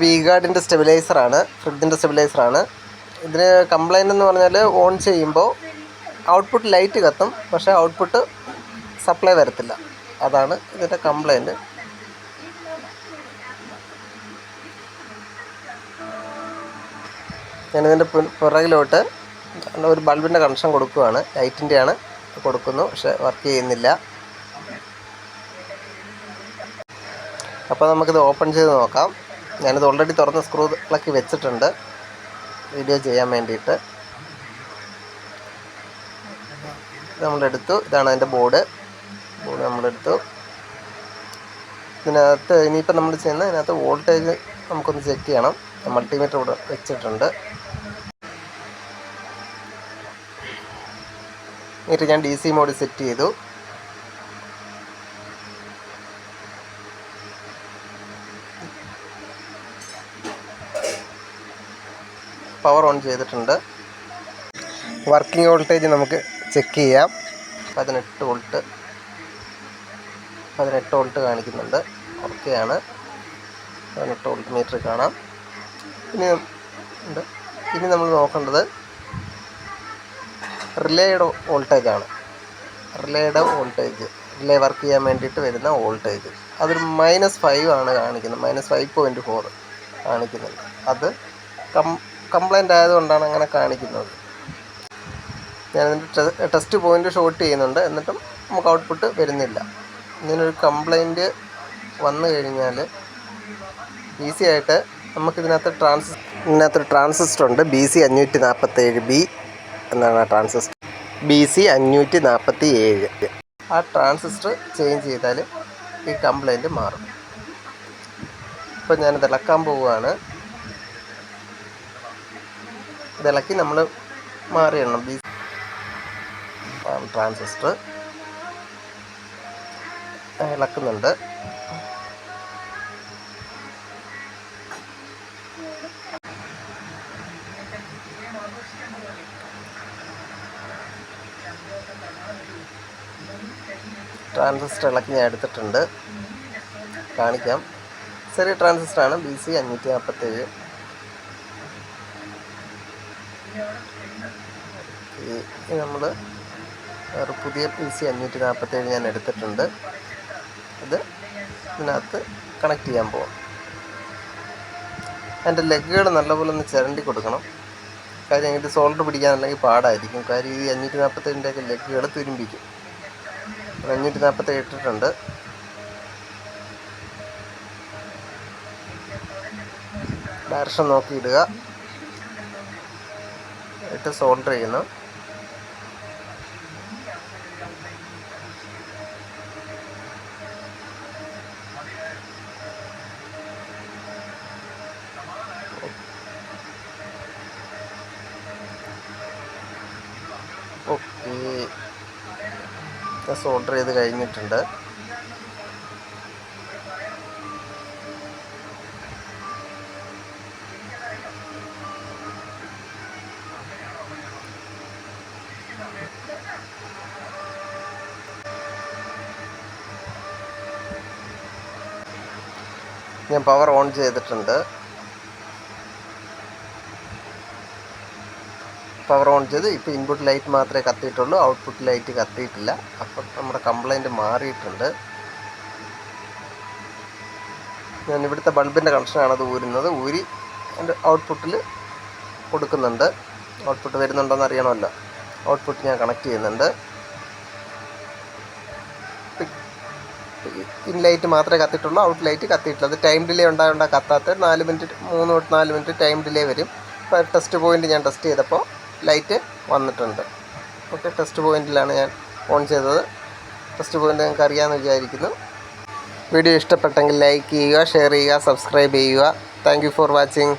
V ഗാർഡിൻ്റെ സ്റ്റെബിലൈസറാണ്, ഫ്രിഡ്ജിൻ്റെ സ്റ്റെബിലൈസറാണ്. ഇതിന് complaint എന്ന് പറഞ്ഞാൽ ഓൺ ചെയ്യുമ്പോൾ ഔട്ട്പുട്ട് ലൈറ്റ് കത്തും, പക്ഷേ ഔട്ട്പുട്ട് സപ്ലൈ വരത്തില്ല. അതാണ് ഇതിൻ്റെ കംപ്ലൈൻറ്റ്. ഞാനിതിൻ്റെ പുറകിലോട്ട് ഒരു ബൾബിൻ്റെ കണക്ഷൻ കൊടുക്കുകയാണ്. ലൈറ്റിൻ്റെയാണ് കൊടുക്കുന്നു, പക്ഷേ വർക്ക് ചെയ്യുന്നില്ല. അപ്പോൾ നമുക്കിത് ഓപ്പൺ ചെയ്ത് നോക്കാം. ഞാനിത് ഓൾറെഡി തുറന്ന് സ്ക്രൂ പ്ലഗ് വെച്ചിട്ടുണ്ട് വീഡിയോ ചെയ്യാൻ വേണ്ടിയിട്ട്. നമ്മളെടുത്തു. ഇതാണ് അതിൻ്റെ ബോർഡ് നമ്മളെടുത്തു. ഇതിനകത്ത് ഇനിയിപ്പോൾ നമ്മൾ ചെയ്യുന്ന ഇതിനകത്ത് വോൾട്ടേജ് നമുക്കൊന്ന് ചെക്ക് ചെയ്യണം. മൾട്ടിമീറ്റർ ഇവിടെ വെച്ചിട്ടുണ്ട്. എന്നിട്ട് ഞാൻ DC മോഡ് സെറ്റ് ചെയ്തു. പവർ ഓൺ ചെയ്തിട്ടുണ്ട്. വർക്കിംഗ് വോൾട്ടേജ് നമുക്ക് ചെക്ക് ചെയ്യാം. 18 വോൾട്ട് കാണിക്കുന്നുണ്ട്. ഓക്കെയാണ്. 18 വോൾട്ട് മീറ്റർ കാണാം. ഇനി നമ്മൾ നോക്കേണ്ടത് റിലേയുടെ വോൾട്ടേജാണ്. റിലേ വർക്ക് ചെയ്യാൻ വേണ്ടിയിട്ട് വരുന്ന വോൾട്ടേജ് അതൊരു -5 ആണ് കാണിക്കുന്നത്. -5.4 കാണിക്കുന്നുണ്ട്. അത് കംപ്ലൈൻ്റ് ആയതുകൊണ്ടാണ് അങ്ങനെ കാണിക്കുന്നത്. ഞാനതിൻ്റെ ടെസ്റ്റ് പോയിൻ്റ് ഷോട്ട് ചെയ്യുന്നുണ്ട്, എന്നിട്ടും നമുക്ക് ഔട്ട്പുട്ട് വരുന്നില്ല. ഇങ്ങനൊരു കംപ്ലൈൻറ്റ് വന്നു കഴിഞ്ഞാൽ ഈസി ആയിട്ട് നമുക്കിതിനകത്തൊരു ട്രാൻസിസ്റ്റർ ഉണ്ട്. BC 547B എന്നാണ് ആ ട്രാൻസിസ്റ്റർ. BC 547. ആ ട്രാൻസിസ്റ്റർ ചേഞ്ച് ചെയ്താൽ ഈ കംപ്ലൈൻറ്റ് മാറും. ഇപ്പോൾ ഞാനിത് ഇളക്കാൻ പോവുകയാണ്. ഇതിളക്കി നമ്മൾ മാറിയിടണം. ട്രാൻസിസ്റ്റർ ഇളക്കുന്നുണ്ട്. ട്രാൻസിസ്റ്റർ ഇളക്കി ഞാൻ എടുത്തിട്ടുണ്ട്, കാണിക്കാം. ചെറിയ ട്രാൻസിസ്റ്ററാണ്, BC 547. നമ്മൾ ഒരു പുതിയ BC 547 ഞാൻ എടുത്തിട്ടുണ്ട്. ഇത് ഇതിനകത്ത് കണക്ട് ചെയ്യാൻ പോകാം. അതിൻ്റെ ലെഗുകൾ നല്ലപോലെ ഒന്ന് ചിരണ്ടി കൊടുക്കണം. കാര്യം ഇത് സോൾഡർ പിടിക്കാനുണ്ടെങ്കിൽ പാടായിരിക്കും. കാര്യം ഈ 547ൻ്റെയൊക്കെ ലെഗുകൾ തുരുമ്പിക്കും. 547 ഇട്ടിട്ടുണ്ട്. ഡയറക്ഷൻ നോക്കി ഇടുക. ഇട്ട് സോൾഡർ ചെയ്യുന്നു. ഓക്കെ, സോൾഡർ ചെയ്ത് കഴിഞ്ഞിട്ടുണ്ട്. ഞാൻ പവർ ഓൺ ചെയ്തിട്ടുണ്ട്. പവർ ഓൺ ചെയ്ത് ഇപ്പോൾ ഇൻപുട്ട് ലൈറ്റ് മാത്രമേ കത്തിയിട്ടുള്ളൂ, ഔട്ട്പുട്ട് ലൈറ്റ് കത്തിയിട്ടില്ല. അപ്പം നമ്മുടെ കംപ്ലൈൻറ്റ് മാറിയിട്ടുണ്ട്. ഞാൻ ഇവിടുത്തെ ബൾബിൻ്റെ കണക്ഷനാണ് അത് ഊരി എൻ്റെ ഔട്ട്പുട്ടിൽ കൊടുക്കുന്നുണ്ട്. ഔട്ട്പുട്ട് വരുന്നുണ്ടോയെന്ന് അറിയണമല്ലോ. ഔട്ട്പുട്ട് ഞാൻ കണക്ട് ചെയ്യുന്നുണ്ട്. ഇൻ ലൈറ്റ് മാത്രമേ കത്തിയിട്ടുള്ളൂ, ഔട്ട് ലൈറ്റ് കത്തിയിട്ടില്ല. അത് ടൈം ഡിലേ ഉണ്ടായതുകൊണ്ട് കത്താത്ത 3 തൊട്ട് 4 മിനിറ്റ് ടൈം ഡിലേ വരും. ഇപ്പോൾ ടെസ്റ്റ് പോയിൻ്റ് ഞാൻ ടെസ്റ്റ് ചെയ്തപ്പോൾ ലൈറ്റ് വന്നിട്ടുണ്ട്. ഓക്കെ, ടെസ്റ്റ് പോയിൻറ്റിലാണ് ഞാൻ ഓൺ ചെയ്തത്. ടെസ്റ്റ് പോയിൻ്റ് നിങ്ങൾക്ക് അറിയാമെന്ന് വിചാരിക്കുന്നു. വീഡിയോ ഇഷ്ടപ്പെട്ടെങ്കിൽ ലൈക്ക് ചെയ്യുക, ഷെയർ ചെയ്യുക, സബ്സ്ക്രൈബ് ചെയ്യുക. Thank you for watching.